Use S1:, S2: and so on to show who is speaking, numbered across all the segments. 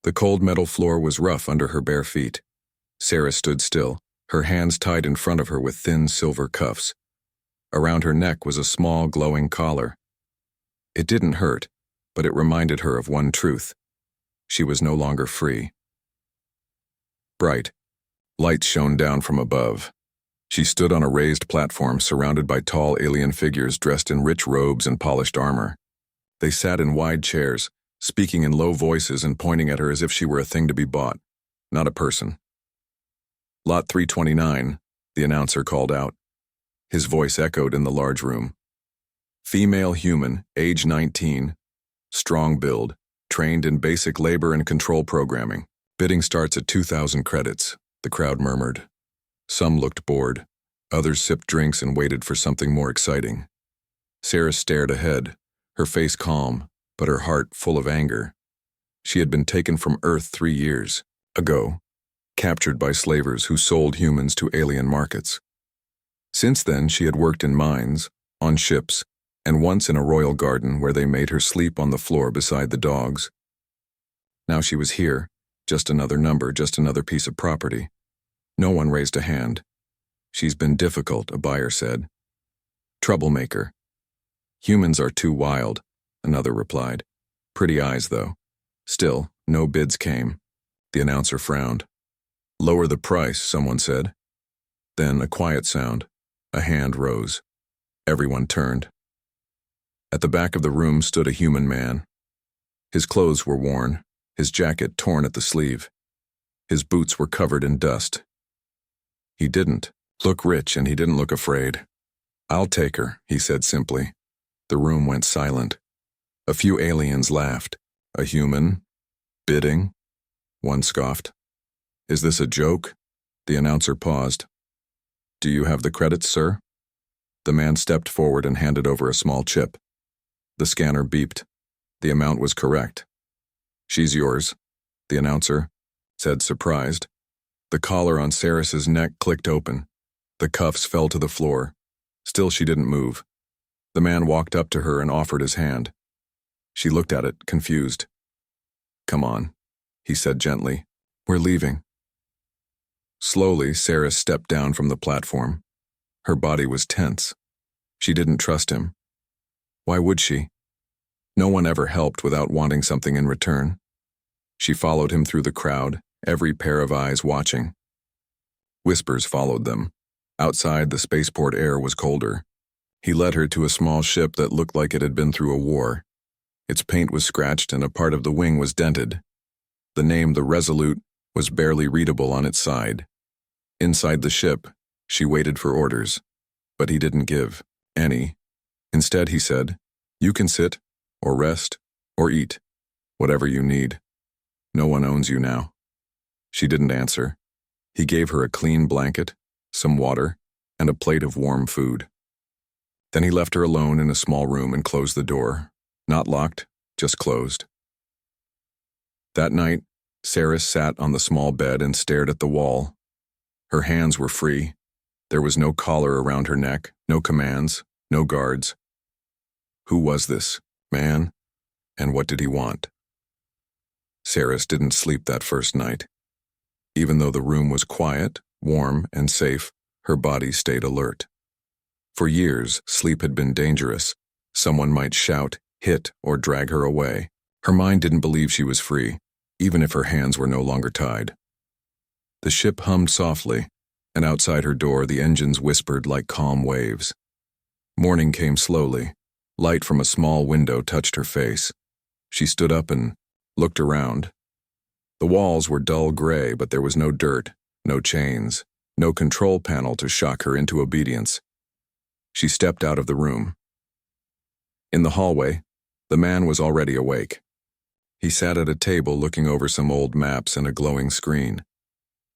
S1: The cold metal floor was rough under her bare feet. Sarah stood still, her hands tied in front of her with thin silver cuffs. Around her neck was a small glowing collar. It didn't hurt, but it reminded her of one truth. She was no longer free. Bright lights shone down from above. She stood on a raised platform surrounded by tall alien figures dressed in rich robes and polished armor. They sat in wide chairs, speaking in low voices and pointing at her as if she were a thing to be bought, not a person. Lot 329, the announcer called out. His voice echoed in the large room. Female human, age 19, strong build, trained in basic labor and control programming. Bidding starts at 2,000 credits, the crowd murmured. Some looked bored. Others sipped drinks and waited for something more exciting. Sarah stared ahead, her face calm, but her heart full of anger. She had been taken from Earth 3 years ago, captured by slavers who sold humans to alien markets. Since then, she had worked in mines, on ships, and once in a royal garden where they made her sleep on the floor beside the dogs. Now she was here, just another number, just another piece of property. No one raised a hand. She's been difficult, a buyer said. Troublemaker. Humans are too wild, another replied. Pretty eyes, though. Still, no bids came. The announcer frowned. Lower the price, someone said. Then a quiet sound. A hand rose. Everyone turned. At the back of the room stood a human man. His clothes were worn, his jacket torn at the sleeve. His boots were covered in dust. He didn't look rich and he didn't look afraid. I'll take her, he said simply. The room went silent. A few aliens laughed. A human? Bidding? One scoffed. Is this a joke? The announcer paused. Do you have the credits, sir? The man stepped forward and handed over a small chip. The scanner beeped. The amount was correct. She's yours, the announcer said, surprised. The collar on Sarah's neck clicked open. The cuffs fell to the floor. Still she didn't move. The man walked up to her and offered his hand. She looked at it, confused. Come on, he said gently. We're leaving. Slowly, Sarah stepped down from the platform. Her body was tense. She didn't trust him. Why would she? No one ever helped without wanting something in return. She followed him through the crowd, every pair of eyes watching. Whispers followed them. Outside, the spaceport air was colder. He led her to a small ship that looked like it had been through a war. Its paint was scratched and a part of the wing was dented. The name, the Resolute, was barely readable on its side. Inside the ship, she waited for orders, but he didn't give any. Instead, he said, you can sit, or rest, or eat, whatever you need. No one owns you now. She didn't answer. He gave her a clean blanket, some water, and a plate of warm food. Then he left her alone in a small room and closed the door. Not locked, just closed. That night, Sarah sat on the small bed and stared at the wall. Her hands were free. There was no collar around her neck, no commands, no guards. Who was this man, and what did he want? Sarah didn't sleep that first night. Even though the room was quiet, warm, and safe, her body stayed alert. For years, sleep had been dangerous. Someone might shout, hit, or drag her away. Her mind didn't believe she was free, even if her hands were no longer tied. The ship hummed softly, and outside her door the engines whispered like calm waves. Morning came slowly. Light from a small window touched her face. She stood up and looked around. The walls were dull gray, but there was no dirt, no chains, no control panel to shock her into obedience. She stepped out of the room. In the hallway, the man was already awake. He sat at a table looking over some old maps and a glowing screen.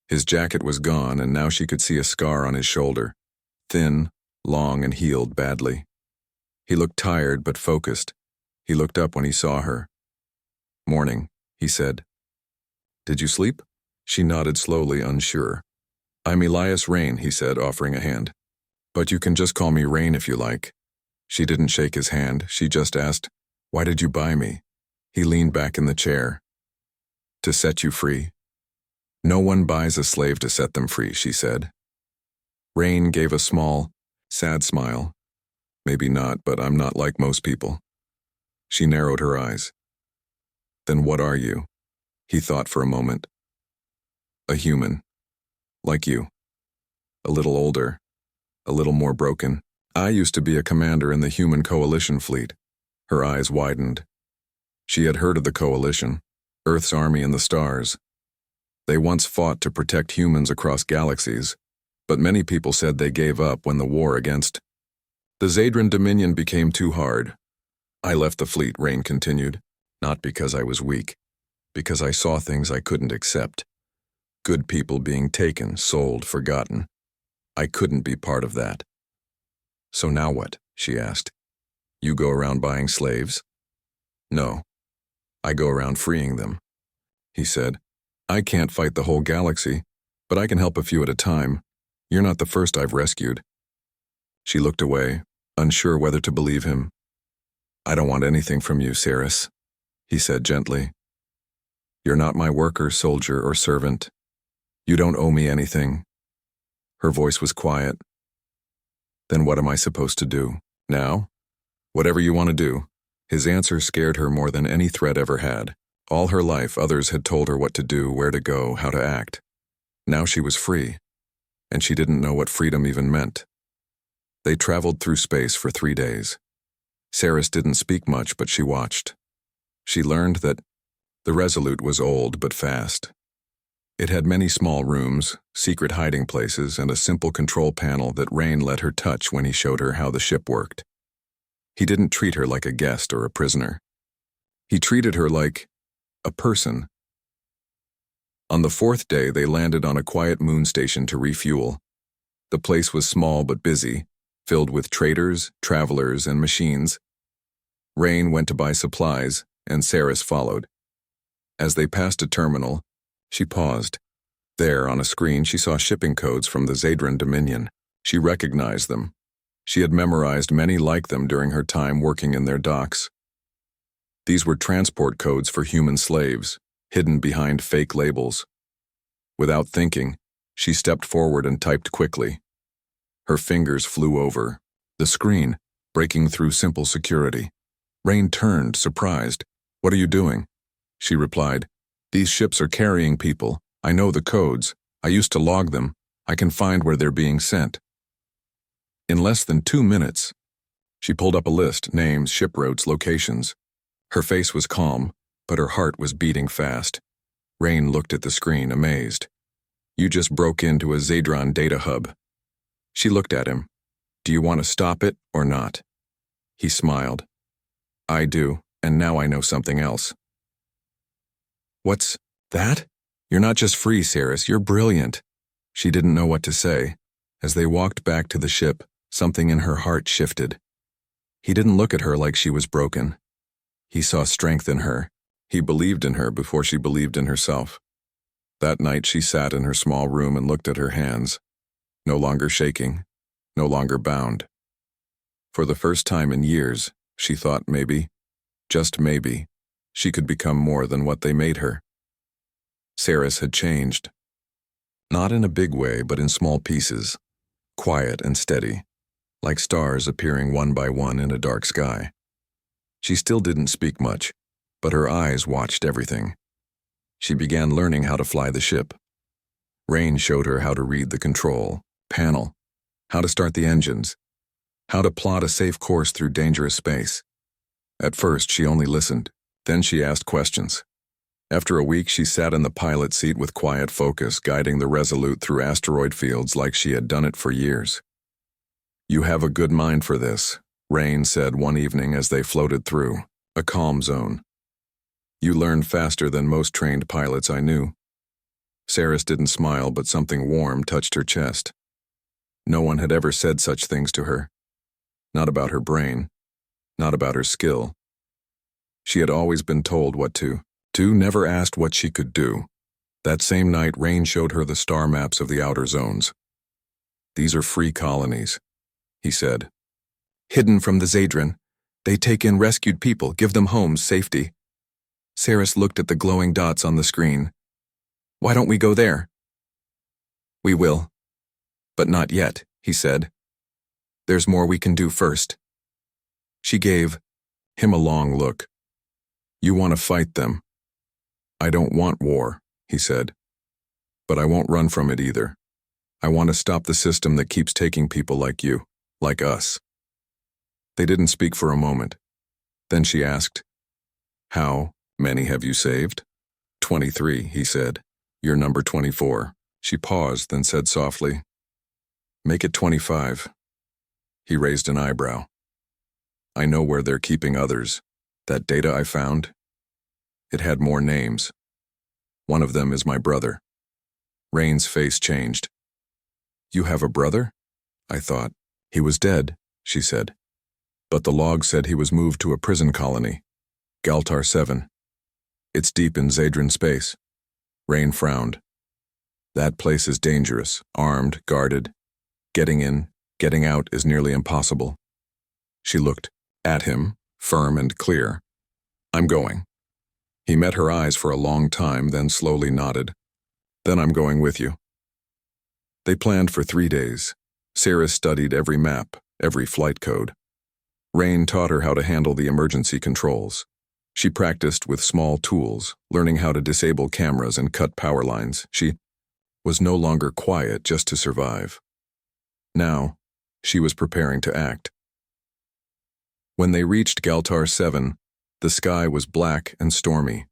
S1: His jacket was gone, and now she could see a scar on his shoulder, thin, long, and healed badly. He looked tired but focused. He looked up when he saw her. Morning, he said. Did you sleep? She nodded slowly, unsure. I'm Elias Rain, he said, offering a hand. But you can just call me Rain if you like. She didn't shake his hand. She just asked, why did you buy me? He leaned back in the chair. To set you free? No one buys a slave to set them free, she said. Rain gave a small, sad smile. Maybe not, but I'm not like most people. She narrowed her eyes. Then what are you? He thought for a moment. A human. Like you. A little older. A little more broken. I used to be a commander in the Human Coalition fleet. Her eyes widened. She had heard of the Coalition, Earth's army in the stars. They once fought to protect humans across galaxies, but many people said they gave up when the war against the Zadran Dominion became too hard. I left the fleet, Rain continued, not because I was weak, because I saw things I couldn't accept. Good people being taken, sold, forgotten. I couldn't be part of that. So now what? She asked. You go around buying slaves? No. I go around freeing them. He said, I can't fight the whole galaxy, but I can help a few at a time. You're not the first I've rescued. She looked away, unsure whether to believe him. I don't want anything from you, Saris, he said gently. You're not my worker, soldier, or servant. You don't owe me anything. Her voice was quiet. Then what am I supposed to do? Now? Whatever you want to do. His answer scared her more than any threat ever had. All her life, others had told her what to do, where to go, how to act. Now she was free, and she didn't know what freedom even meant. They traveled through space for 3 days. Saris didn't speak much, but she watched. She learned that the Resolute was old but fast. It had many small rooms, secret hiding places, and a simple control panel that Rain let her touch when he showed her how the ship worked. He didn't treat her like a guest or a prisoner. He treated her like a person. On the 4th day, they landed on a quiet moon station to refuel. The place was small but busy, filled with traders, travelers, and machines. Rain went to buy supplies, and Saris followed. As they passed a terminal, she paused. There, on a screen, she saw shipping codes from the Zadran Dominion. She recognized them. She had memorized many like them during her time working in their docks. These were transport codes for human slaves, hidden behind fake labels. Without thinking, she stepped forward and typed quickly. Her fingers flew over the screen, breaking through simple security. Rain turned, surprised. What are you doing? She replied, These ships are carrying people. I know the codes. I used to log them. I can find where they're being sent. In less than 2 minutes, she pulled up a list, names, ship routes, locations. Her face was calm, but her heart was beating fast. Rain looked at the screen, amazed. You just broke into a Zadran data hub. She looked at him. Do you want to stop it or not? He smiled. I do, and now I know something else. What's that? You're not just free, Saris, you're brilliant. She didn't know what to say. As they walked back to the ship, something in her heart shifted. He didn't look at her like she was broken. He saw strength in her. He believed in her before she believed in herself. That night she sat in her small room and looked at her hands. No longer shaking, no longer bound. For the first time in years, she thought maybe, just maybe, she could become more than what they made her. Saris had changed. Not in a big way, but in small pieces, quiet and steady, like stars appearing one by one in a dark sky. She still didn't speak much, but her eyes watched everything. She began learning how to fly the ship. Rain showed her how to read the control panel, how to start the engines, how to plot a safe course through dangerous space. At first, she only listened. Then she asked questions. After a week, she sat in the pilot seat with quiet focus, guiding the Resolute through asteroid fields like she had done it for years. You have a good mind for this, Rain said one evening as they floated through a calm zone. You learn faster than most trained pilots I knew. Saris didn't smile, but something warm touched her chest. No one had ever said such things to her. Not about her brain, not about her skill. She had always been told what to do, never asked what she could do. That same night, Rain showed her the star maps of the outer zones. These are free colonies, he said. Hidden from the Zadran. They take in rescued people, give them homes, safety. Saris looked at the glowing dots on the screen. Why don't we go there? We will. But not yet, he said. There's more we can do first. She gave him a long look. You want to fight them? I don't want war, he said. But I won't run from it either. I want to stop the system that keeps taking people like you, like us. They didn't speak for a moment. Then she asked, How many have you saved? 23, he said. You're number 24. She paused, then said softly, Make it 25. He raised an eyebrow. I know where they're keeping others. That data I found, it had more names. One of them is my brother. Rain's face changed. You have a brother? I thought. He was dead, she said. But the log said he was moved to a prison colony, Galtar 7. It's deep in Zadran space. Rain frowned. That place is dangerous, armed, guarded. Getting in, getting out is nearly impossible. She looked at him, firm and clear. I'm going. He met her eyes for a long time, then slowly nodded. Then I'm going with you. They planned for 3 days. Sarah studied every map, every flight code. Rain taught her how to handle the emergency controls. She practiced with small tools, learning how to disable cameras and cut power lines. She was no longer quiet just to survive. Now, she was preparing to act. When they reached Galtar 7, the sky was black and stormy.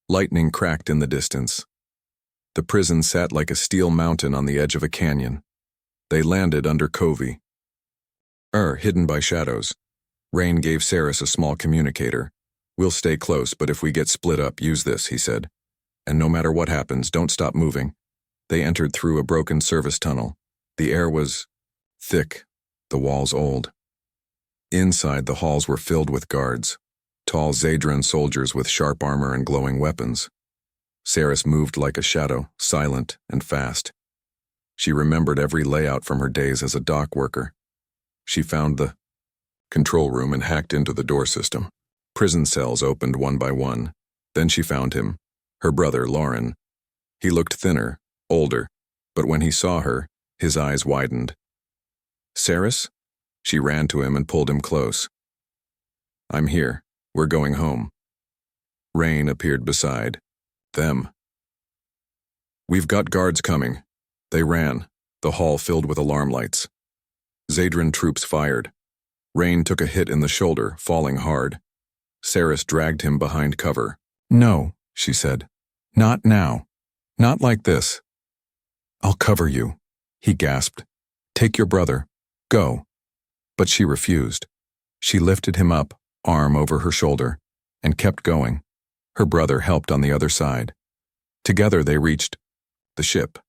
S1: Lightning cracked in the distance. The prison sat like a steel mountain on the edge of a canyon. They landed under Covey. Hidden by shadows. Rain gave Saris a small communicator. We'll stay close, but if we get split up, use this, he said. And no matter what happens, don't stop moving. They entered through a broken service tunnel. The air was thick, the walls old. Inside, the halls were filled with guards, tall Zadran soldiers with sharp armor and glowing weapons. Saris moved like a shadow, silent and fast. She remembered every layout from her days as a dock worker. She found the control room and hacked into the door system. Prison cells opened one by one. Then she found him, her brother, Lauren. He looked thinner, older, but when he saw her, his eyes widened. Saris? She ran to him and pulled him close. I'm here. We're going home. Rain appeared beside them. We've got guards coming. They ran, the hall filled with alarm lights. Zadran troops fired. Rain took a hit in the shoulder, falling hard. Saris dragged him behind cover. No, she said. Not now. Not like this. I'll cover you, he gasped. Take your brother. Go. But she refused. She lifted him up, arm over her shoulder, and kept going. Her brother helped on the other side. Together they reached the ship.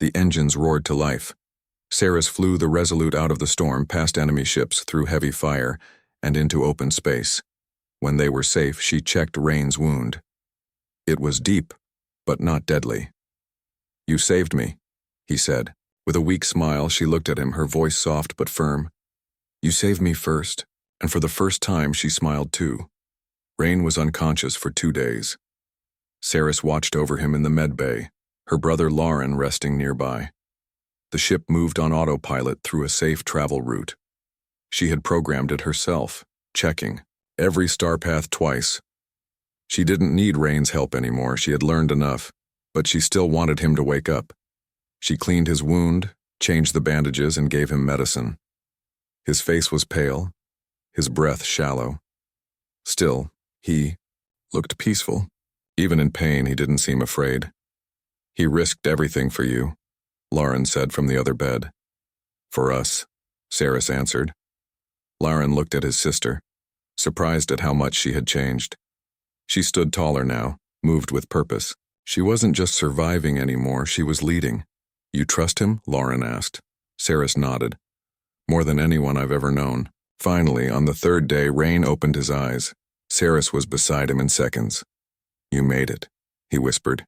S1: The engines roared to life. Saris flew the Resolute out of the storm past enemy ships through heavy fire and into open space. When they were safe, she checked Rain's wound. It was deep, but not deadly. You saved me, he said. With a weak smile, she looked at him, her voice soft but firm. You saved me first, and for the first time she smiled too. Rain was unconscious for 2 days. Saris watched over him in the med bay, her brother Lauren resting nearby. The ship moved on autopilot through a safe travel route. She had programmed it herself, checking every star path twice. She didn't need Rain's help anymore, she had learned enough, but she still wanted him to wake up. She cleaned his wound, changed the bandages, and gave him medicine. His face was pale, his breath shallow. Still, he looked peaceful. Even in pain, he didn't seem afraid. He risked everything for you, Lauren said from the other bed. For us, Saris answered. Lauren looked at his sister, surprised at how much she had changed. She stood taller now, moved with purpose. She wasn't just surviving anymore, she was leading. You trust him? Lauren asked. Saris nodded. More than anyone I've ever known. Finally, on the 3rd day, Rain opened his eyes. Saris was beside him in seconds. You made it, he whispered.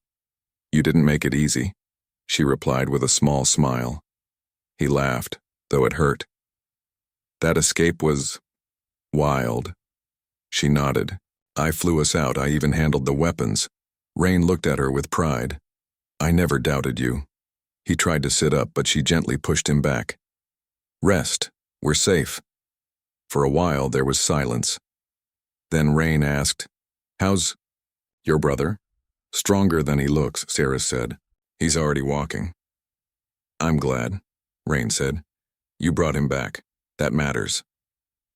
S1: You didn't make it easy, she replied with a small smile. He laughed, though it hurt. That escape was wild. She nodded. I flew us out, I even handled the weapons. Rain looked at her with pride. I never doubted you. He tried to sit up, but she gently pushed him back. Rest, we're safe. For a while there was silence. Then Rain asked, How's your brother? Stronger than he looks, Sarah said. He's already walking. I'm glad, Rain said. You brought him back. That matters.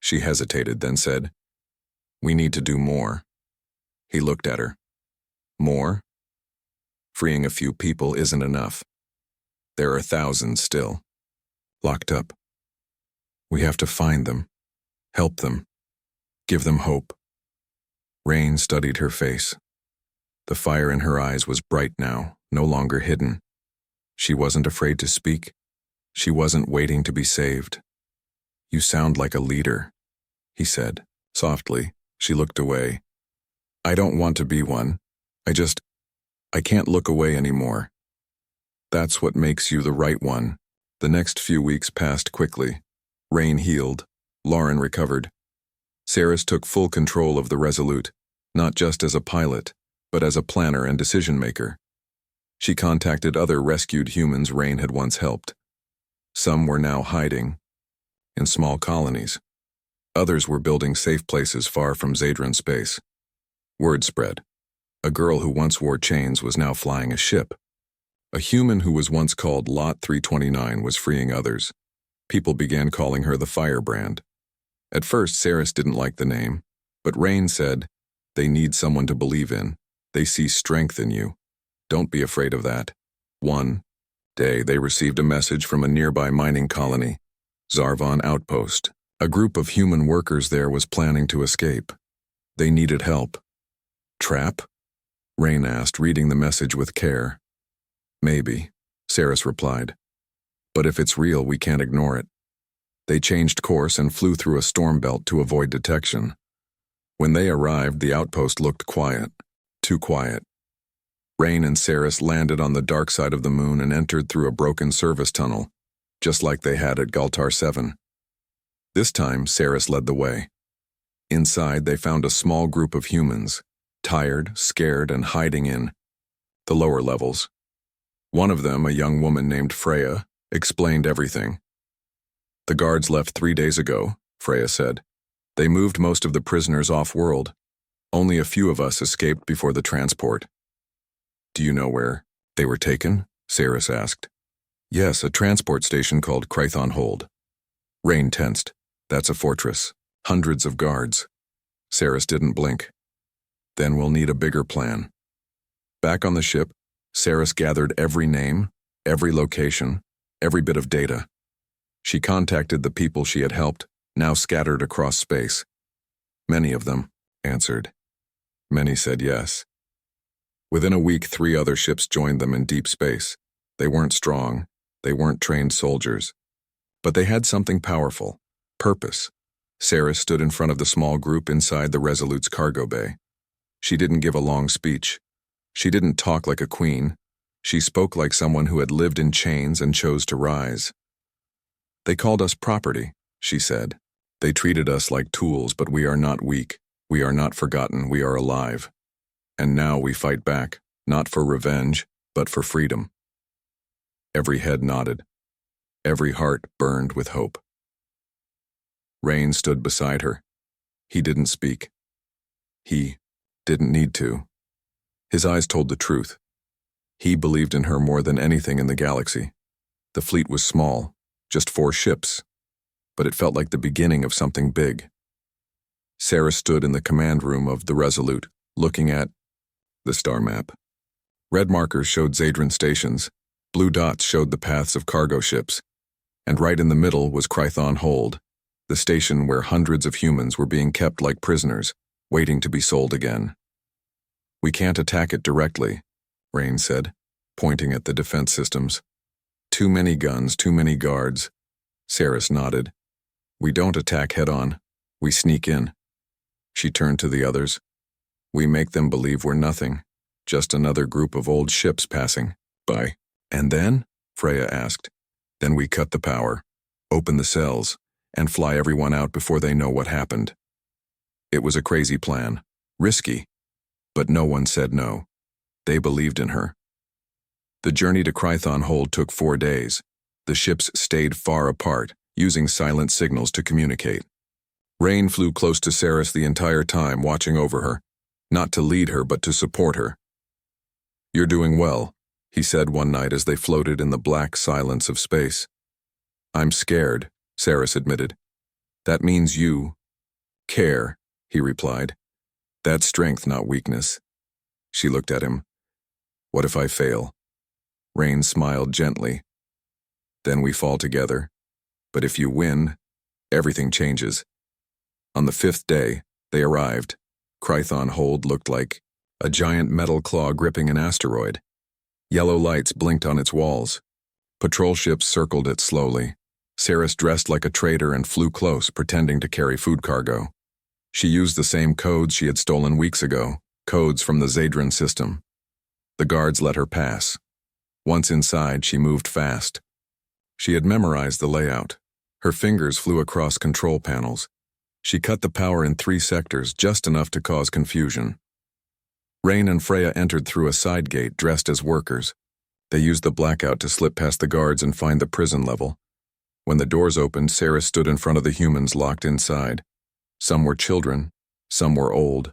S1: She hesitated, then said, We need to do more. He looked at her. More? Freeing a few people isn't enough. There are thousands still, locked up. We have to find them, help them, give them hope. Rain studied her face. The fire in her eyes was bright now, no longer hidden. She wasn't afraid to speak. She wasn't waiting to be saved. You sound like a leader, he said, softly. She looked away. I don't want to be one. I can't look away anymore. That's what makes you the right one. The next few weeks passed quickly. Rain healed. Lauren recovered. Saris took full control of the Resolute, not just as a pilot, but as a planner and decision-maker. She contacted other rescued humans Rain had once helped. Some were now hiding in small colonies. Others were building safe places far from Zadran space. Word spread. A girl who once wore chains was now flying a ship. A human who was once called Lot 329 was freeing others. People began calling her the Firebrand. At first, Saris didn't like the name, but Rain said, They need someone to believe in. They see strength in you. Don't be afraid of that. One day, they received a message from a nearby mining colony, Zarvon Outpost. A group of human workers there was planning to escape. They needed help. Trap? Rain asked, reading the message with care. Maybe, Saris replied. But if it's real, we can't ignore it. They changed course and flew through a storm belt to avoid detection. When they arrived, the outpost looked quiet. Too quiet. Rain and Saris landed on the dark side of the moon and entered through a broken service tunnel, just like they had at Galtar 7. This time, Saris led the way. Inside, they found a small group of humans, tired, scared, and hiding in the lower levels. One of them, a young woman named Freya, explained everything. The guards left 3 days ago, Freya said. They moved most of the prisoners off-world. Only a few of us escaped before the transport. Do you know where they were taken? Saris asked. Yes, a transport station called Krython Hold. Rain tensed. That's a fortress. Hundreds of guards. Saris didn't blink. Then we'll need a bigger plan. Back on the ship, Saris gathered every name, every location, every bit of data. She contacted the people she had helped, now scattered across space. Many of them answered. Many said yes. Within a week, 3 other ships joined them in deep space. They weren't strong. They weren't trained soldiers. But they had something powerful. Purpose. Saris stood in front of the small group inside the Resolute's cargo bay. She didn't give a long speech. She didn't talk like a queen. She spoke like someone who had lived in chains and chose to rise. They called us property, she said. They treated us like tools, but we are not weak. We are not forgotten. We are alive. And now we fight back, not for revenge, but for freedom. Every head nodded. Every heart burned with hope. Rain stood beside her. He didn't speak. He didn't need to. His eyes told the truth. He believed in her more than anything in the galaxy. The fleet was small, just 4 ships, but it felt like the beginning of something big. Sarah stood in the command room of the Resolute, looking at the star map. Red markers showed Zadran stations, blue dots showed the paths of cargo ships, and right in the middle was Krython Hold, the station where hundreds of humans were being kept like prisoners, waiting to be sold again. We can't attack it directly, Rain said, pointing at the defense systems. Too many guns, too many guards. Saris nodded. We don't attack head-on. We sneak in. She turned to the others. We make them believe we're nothing, just another group of old ships passing by. And then? Freya asked. Then we cut the power, open the cells, and fly everyone out before they know what happened. It was a crazy plan, Risky, but no one said no. They believed in her. The journey to Krython Hold took 4 days. The ships stayed far apart, using silent signals to communicate. Rain flew close to Saris the entire time, watching over her, not to lead her but to support her. "You're doing well," he said one night as they floated in the black silence of space. "I'm scared," Saris admitted. "That means you care," he replied. "That's strength, not weakness." She looked at him. "What if I fail?" Rain smiled gently. "Then we fall together. But if you win, everything changes." On the 5th day, they arrived. Krython Hold looked like a giant metal claw gripping an asteroid. Yellow lights blinked on its walls. Patrol ships circled it slowly. Saris dressed like a trader and flew close, pretending to carry food cargo. She used the same codes she had stolen weeks ago, codes from the Zadran system. The guards let her pass. Once inside, she moved fast. She had memorized the layout. Her fingers flew across control panels. She cut the power in 3 sectors, just enough to cause confusion. Rain and Freya entered through a side gate, dressed as workers. They used the blackout to slip past the guards and find the prison level. When the doors opened, Saris stood in front of the humans locked inside. Some were children, some were old.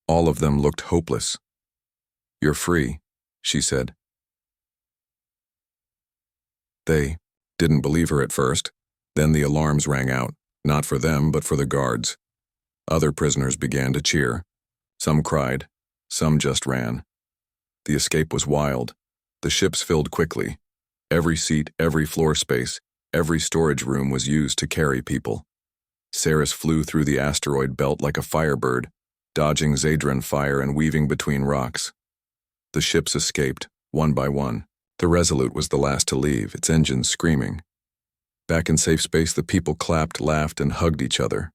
S1: All of them looked hopeless. "You're free," she said. They didn't believe her at first. Then the alarms rang out, not for them, but for the guards. Other prisoners began to cheer. Some cried, some just ran. The escape was wild. The ships filled quickly. Every seat, every floor space, every storage room was used to carry people. Saris flew through the asteroid belt like a firebird, dodging Zadran fire and weaving between rocks. The ships escaped, one by one. The Resolute was the last to leave, its engines screaming. Back in safe space, the people clapped, laughed, and hugged each other.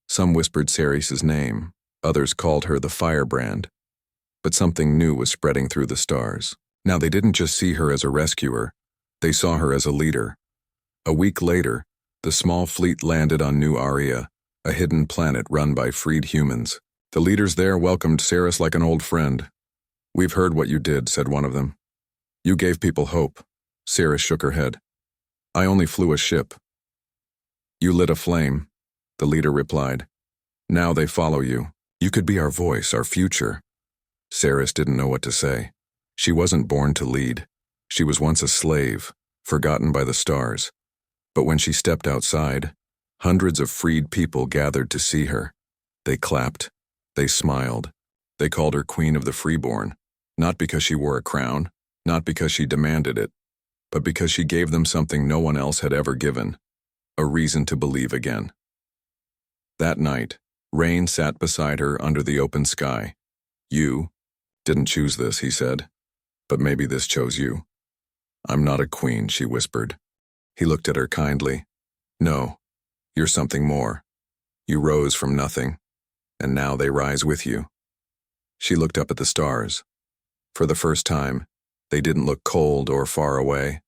S1: Some whispered Saris's name, others called her the Firebrand. But something new was spreading through the stars. Now they didn't just see her as a rescuer, they saw her as a leader. A week later, the small fleet landed on New Aria, a hidden planet run by freed humans. The leaders there welcomed Saris like an old friend. "We've heard what you did," said one of them. "You gave people hope." Saris shook her head. "I only flew a ship." "You lit a flame," the leader replied. "Now they follow you. You could be our voice, our future." Saris didn't know what to say. She wasn't born to lead. She was once a slave, forgotten by the stars. But when she stepped outside, hundreds of freed people gathered to see her. They clapped. They smiled. They called her Queen of the Freeborn, not because she wore a crown, not because she demanded it, but because she gave them something no one else had ever given, a reason to believe again. That night, Rain sat beside her under the open sky. "You didn't choose this," he said, "but maybe this chose you." "I'm not a queen," she whispered. He looked at her kindly. "No, you're something more. You rose from nothing, and now they rise with you." She looked up at the stars. For the first time, they didn't look cold or far away.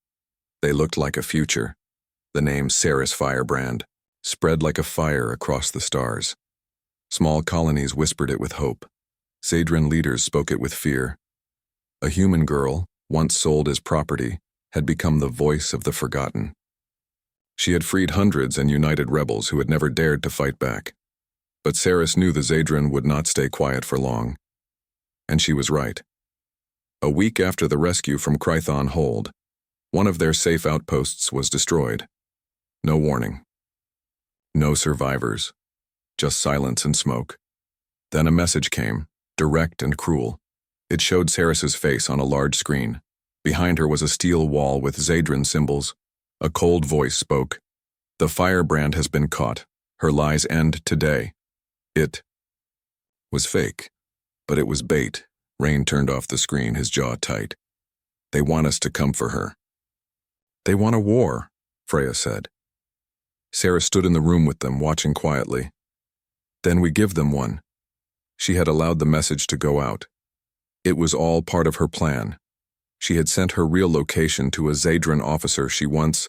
S1: They looked like a future. The name Saris Firebrand spread like a fire across the stars. Small colonies whispered it with hope. Zadran leaders spoke it with fear. A human girl, once sold as property, had become the voice of the forgotten. She had freed hundreds and united rebels who had never dared to fight back. But Saris knew the Zadran would not stay quiet for long. And she was right. A week after the rescue from Krython Hold, one of their safe outposts was destroyed. No warning. No survivors. Just silence and smoke. Then a message came, direct and cruel. It showed Saris's face on a large screen. Behind her was a steel wall with Zadran symbols. A cold voice spoke. "The Firebrand has been caught. Her lies end today." It was fake, but it was bait. Rain turned off the screen, his jaw tight. "They want us to come for her." "They want a war," Freya said. Saris stood in the room with them, watching quietly. "Then we give them one." She had allowed the message to go out. It was all part of her plan. She had sent her real location to a Zadran officer she once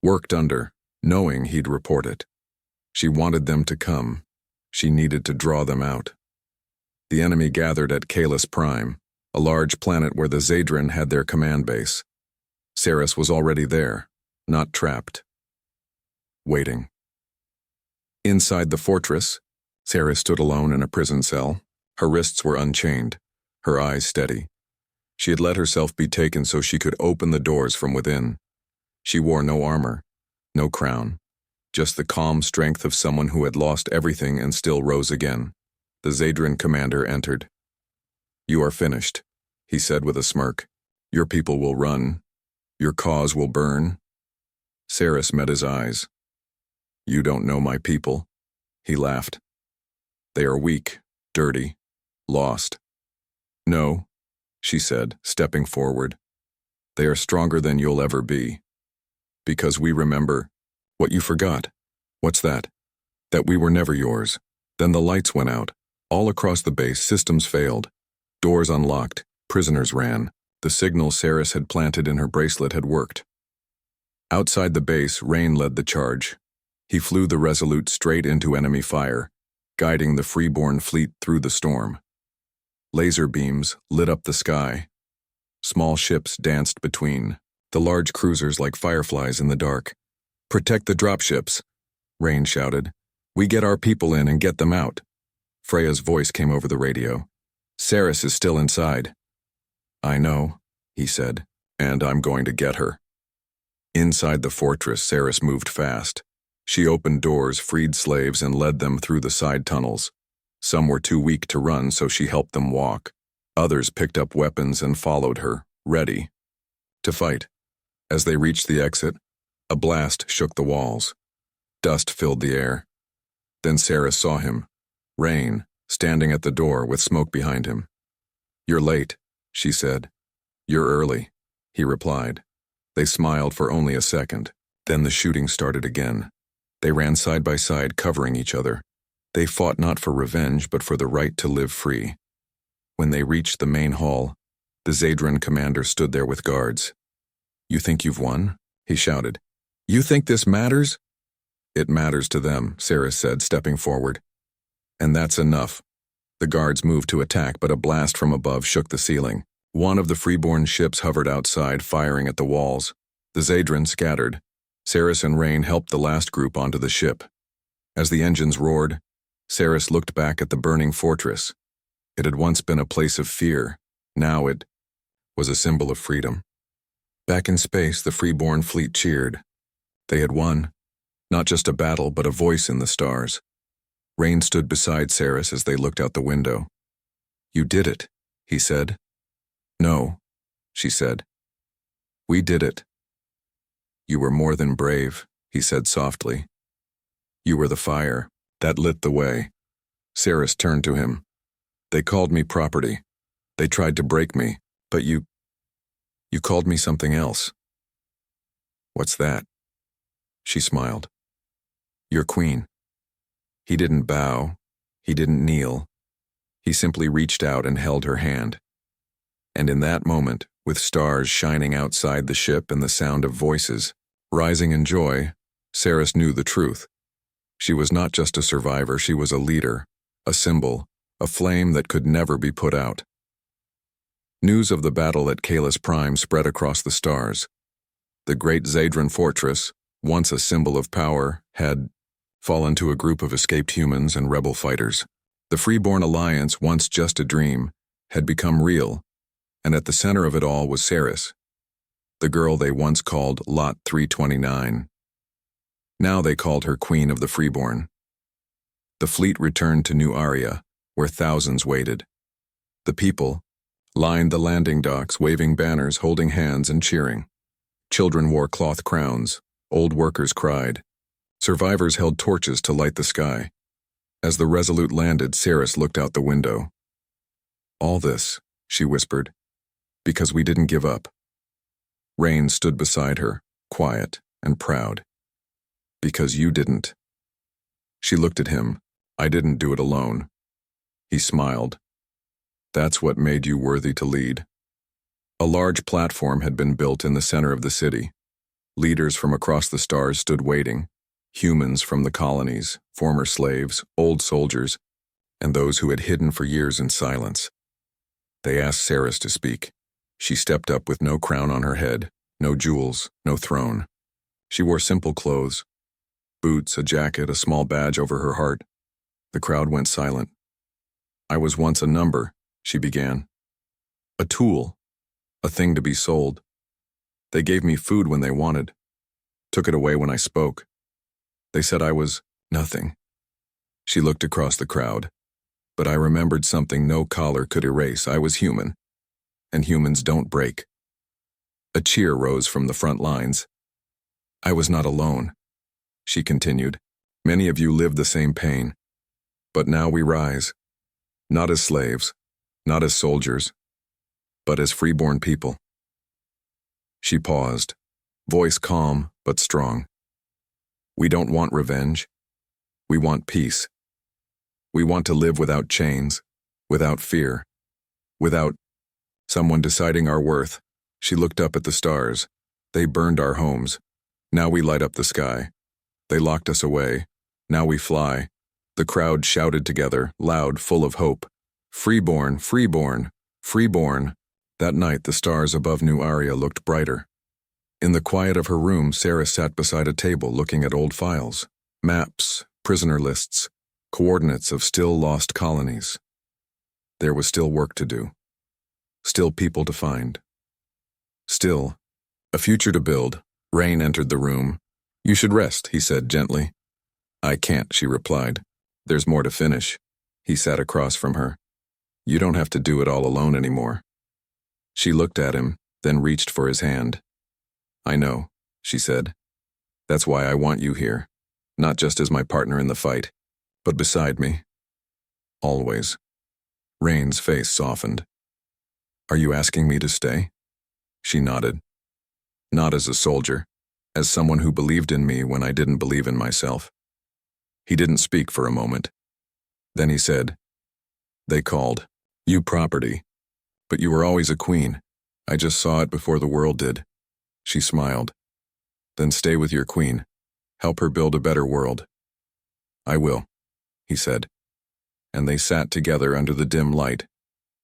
S1: worked under, knowing he'd report it. She wanted them to come. She needed to draw them out. The enemy gathered at Kalis Prime, a large planet where the Zadran had their command base. Saris was already there, not trapped. Waiting. Inside the fortress, Saris stood alone in a prison cell. Her wrists were unchained, her eyes steady. She had let herself be taken so she could open the doors from within. She wore no armor, no crown, just the calm strength of someone who had lost everything and still rose again. The Zadran commander entered. "You are finished," he said with a smirk. "Your people will run. Your cause will burn." Saris met his eyes. "You don't know my people," he laughed. "They are weak, dirty, lost." "No," she said, stepping forward. "They are stronger than you'll ever be. Because we remember what you forgot." "What's that?" "That we were never yours." Then the lights went out. All across the base, systems failed. Doors unlocked. Prisoners ran. The signal Saris had planted in her bracelet had worked. Outside the base, Rain led the charge. He flew the Resolute straight into enemy fire, guiding the freeborn fleet through the storm. Laser beams lit up the sky. Small ships danced between, the large cruisers like fireflies in the dark. "Protect the dropships," Rain shouted. "We get our people in and get them out." Freya's voice came over the radio. "Saris is still inside." "I know," he said, "and I'm going to get her." Inside the fortress, Saris moved fast. She opened doors, freed slaves, and led them through the side tunnels. Some were too weak to run, so she helped them walk. Others picked up weapons and followed her, ready to fight. As they reached the exit, a blast shook the walls. Dust filled the air. Then Saris saw him, Rain, standing at the door with smoke behind him. "You're late," she said. "You're early," he replied. They smiled for only a second. Then the shooting started again. They ran side by side, covering each other. They fought not for revenge, but for the right to live free. When they reached the main hall, the Zadran commander stood there with guards. "You think you've won?" he shouted. "You think this matters?" "It matters to them," Saris said, stepping forward. "And that's enough." The guards moved to attack, but a blast from above shook the ceiling. One of the freeborn ships hovered outside, firing at the walls. The Zadran scattered. Saris and Rain helped the last group onto the ship. As the engines roared, Saris looked back at the burning fortress. It had once been a place of fear. Now it was a symbol of freedom. Back in space, the freeborn fleet cheered. They had won. Not just a battle, but a voice in the stars. Rain stood beside Saris as they looked out the window. "You did it," he said. "No," she said. "We did it." "You were more than brave," he said softly. "You were the fire that lit the way." Saris turned to him. "They called me property. They tried to break me, but you called me something else." "What's that?" She smiled. "Your queen." He didn't bow. He didn't kneel. He simply reached out and held her hand. And in that moment, with stars shining outside the ship and the sound of voices rising in joy, Saris knew the truth. She was not just a survivor, she was a leader, a symbol, a flame that could never be put out. News of the battle at Kalis Prime spread across the stars. The great Zadran fortress, once a symbol of power, had fallen to a group of escaped humans and rebel fighters. The Freeborn Alliance, once just a dream, had become real, and at the center of it all was Saris, the girl they once called Lot 329. Now they called her Queen of the Freeborn. The fleet returned to New Aria, where thousands waited. The people lined the landing docks, waving banners, holding hands, and cheering. Children wore cloth crowns. Old workers cried. Survivors held torches to light the sky. As the Resolute landed, Saris looked out the window. "All this," she whispered, "because we didn't give up." Rain stood beside her, quiet and proud. "Because you didn't." She looked at him. "I didn't do it alone." He smiled. "That's what made you worthy to lead." A large platform had been built in the center of the city. Leaders from across the stars stood waiting. Humans from the colonies, former slaves, old soldiers. and those who had hidden for years in silence. They asked Ceres to speak. She stepped up with no crown on her head, no jewels, no throne. She wore simple clothes, boots, a jacket, a small badge over her heart. The crowd went silent. "I was once a number," she began. "A tool, a thing to be sold. They gave me food when they wanted, took it away when I spoke. They said I was nothing." She looked across the crowd. "But I remembered something no collar could erase. I was human, and humans don't break." A cheer rose from the front lines. "I was not alone," she continued. "Many of you lived the same pain. But now we rise, not as slaves, not as soldiers, but as freeborn people." She paused, voice calm but strong. "We don't want revenge. We want peace. We want to live without chains, without fear, without someone deciding our worth." She looked up at the stars. "They burned our homes. Now we light up the sky. They locked us away. Now we fly." The crowd shouted together, loud, full of hope. "Freeborn, freeborn, freeborn." That night, the stars above New Aria looked brighter. In the quiet of her room, Sarah sat beside a table looking at old files, maps, prisoner lists, coordinates of still lost colonies. There was still work to do. Still people to find. Still a future to build. Rain entered the room. "You should rest," he said gently. "I can't," she replied. "There's more to finish." He sat across from her. "You don't have to do it all alone anymore." She looked at him, then reached for his hand. "I know," she said. "That's why I want you here, not just as my partner in the fight, but beside me. Always." Rain's face softened. "Are you asking me to stay?" She nodded. "Not as a soldier, as someone who believed in me when I didn't believe in myself." He didn't speak for a moment. Then he said, "They called you property, but you were always a queen. I just saw it before the world did." She smiled. "Then stay with your queen. Help her build a better world." "I will," he said. And they sat together under the dim light,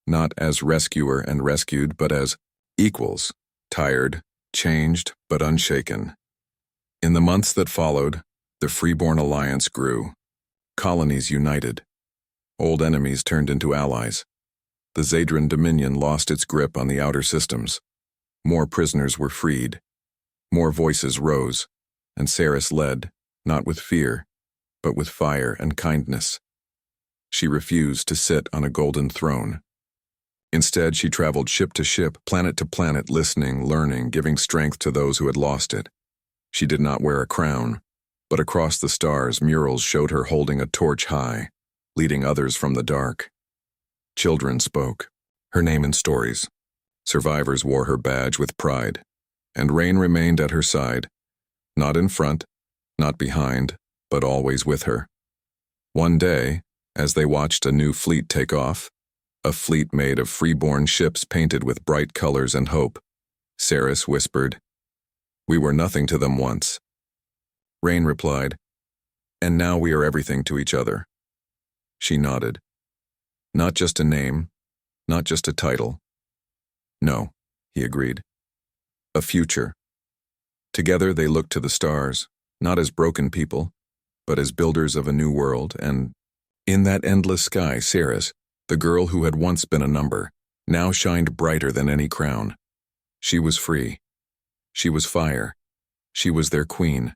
S1: not as rescuer and rescued, but as equals, tired, changed, but unshaken. In the months that followed, the Freeborn Alliance grew. Colonies united. Old enemies turned into allies. The Zadran Dominion lost its grip on the outer systems. More prisoners were freed. More voices rose, and Ceres led, not with fear, but with fire and kindness. She refused to sit on a golden throne. Instead, she traveled ship to ship, planet to planet, listening, learning, giving strength to those who had lost it. She did not wear a crown, but across the stars, murals showed her holding a torch high, leading others from the dark. Children spoke, her name in stories. Survivors wore her badge with pride, and Rain remained at her side, not in front, not behind, but always with her. One day, as they watched a new fleet take off, a fleet made of freeborn ships painted with bright colors and hope, Ceres whispered, "We were nothing to them once." Rain replied, "And now we are everything to each other." She nodded. "Not just a name, not just a title." "No," he agreed. "A future." Together they looked to the stars, not as broken people, but as builders of a new world, and in that endless sky, Ceres, the girl who had once been a number, now shined brighter than any crown. She was free. She was fire. She was their queen.